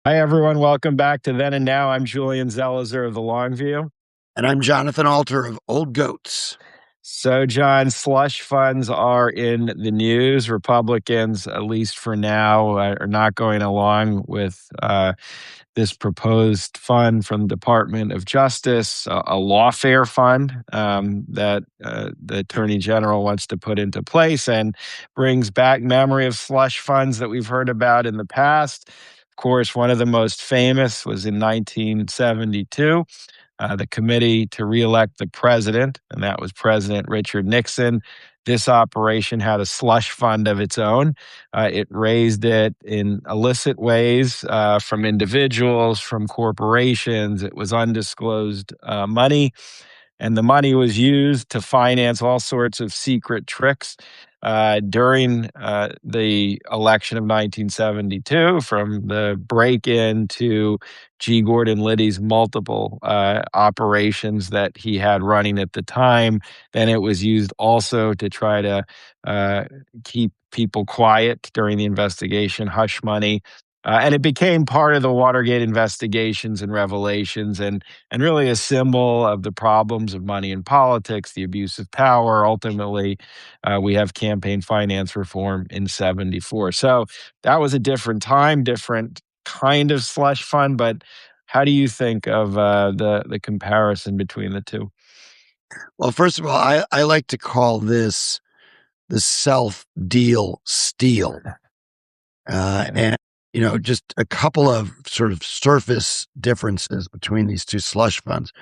Hi, everyone. Welcome back to Then and Now. I'm Julian Zelizer of The Longview. And I'm Jonathan Alter of Old Goats. So, John, slush funds are in the news. Republicans, at least for now, are not going along with this proposed fund from the Department of Justice, a lawfare fund that the Attorney General wants to put into place and brings back memory of slush funds that we've heard about in the past. Of course, one of the most famous was in 1972, the committee to reelect the president, and that was President Richard Nixon. This operation had a slush fund of its own. It raised it in illicit ways from individuals, from corporations. It was undisclosed money, and the money was used to finance all sorts of secret tricks during the election of 1972, from the break-in to G. Gordon Liddy's multiple operations that he had running at the time. Then it was used also to try to uh, keep people quiet during the investigation, hush money. And it became part of the Watergate investigations and revelations, and really a symbol of the problems of money in politics, the abuse of power. Ultimately, we have campaign finance reform in 74. So that was a different time, different kind of slush fund. But how do you think of the comparison between the two? Well, first of all, I like to call this the self-deal steal. And, just a couple of sort of surface differences between these two slush funds.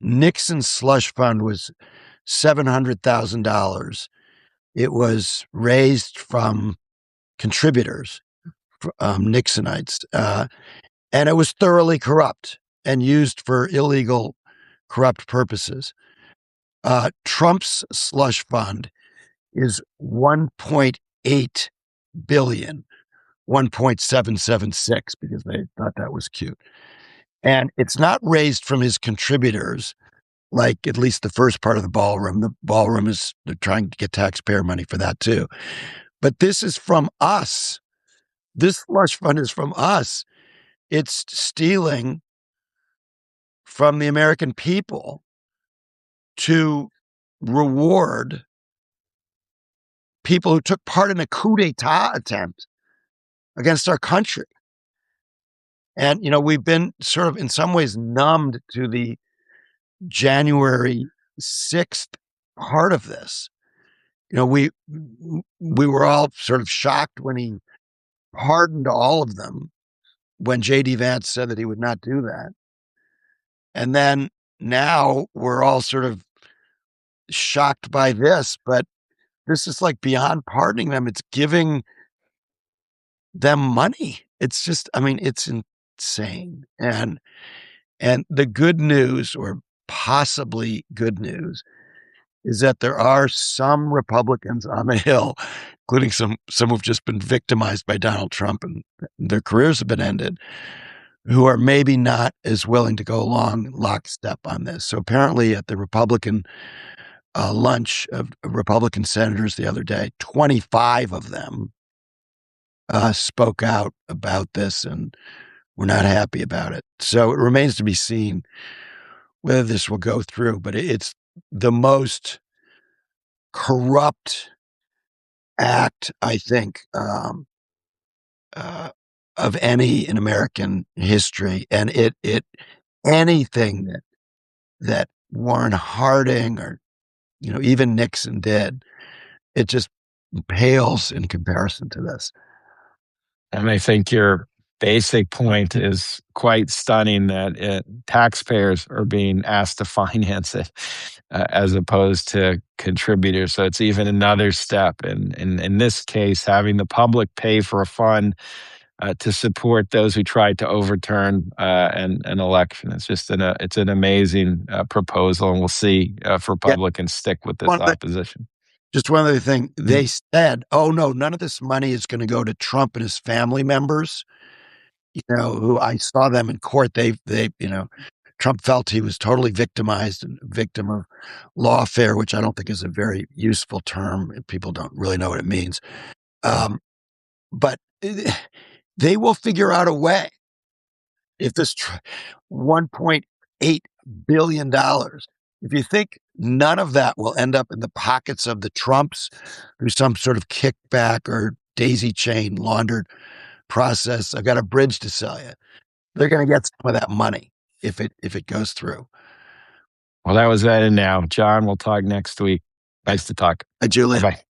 Nixon's slush fund was $700,000. It was raised from contributors, Nixonites, and it was thoroughly corrupt and used for illegal, corrupt purposes. Trump's slush fund is 1.8 billion, 1.776, because they thought that was cute. And it's not raised from his contributors, like at least the first part of the ballroom. The ballroom is, they're trying to get taxpayer money for that too. But this is from us. This slush fund is from us. It's stealing from the American people to reward people who took part in a coup d'etat attempt against our country. And, we've been sort of in some ways numbed to the January 6th part of this. We were all sort of shocked when he pardoned all of them, when J.D. Vance said that he would not do that. And then now we're all sort of shocked by this, but this is like beyond pardoning them. It's giving them money. It's just, it's insane. And the good news, or possibly good news, is that there are some Republicans on the Hill, including some who've just been victimized by Donald Trump and their careers have been ended, who are maybe not as willing to go along lockstep on this. So apparently at the Republican lunch of Republican senators the other day, 25 of them spoke out about this and were not happy about it. So it remains to be seen whether this will go through, but it's the most corrupt act, I think, of any in American history. And it anything that Warren Harding or, even Nixon did, it just pales in comparison to this. And I think your basic point is quite stunning, that taxpayers are being asked to finance it as opposed to contributors. So it's even another step. And in this case, having the public pay for a fund to support those who tried to overturn an election. It's just it's an amazing proposal, and we'll see if Yeah. Republicans stick with this opposition. Just one other thing. They said, oh, no, none of this money is going to go to Trump and his family members, who I saw them in court. Trump felt he was totally victimized and a victim of lawfare, which I don't think is a very useful term. People don't really know what it means. But they will figure out a way. if this 1.8 billion dollars, if you think none of that will end up in the pockets of the Trumps through some sort of kickback or daisy chain laundered process, I've got a bridge to sell you. They're going to get some of that money if it goes through. Well, that was that and now. John, we'll talk next week. Nice to talk. Julian. Bye-bye.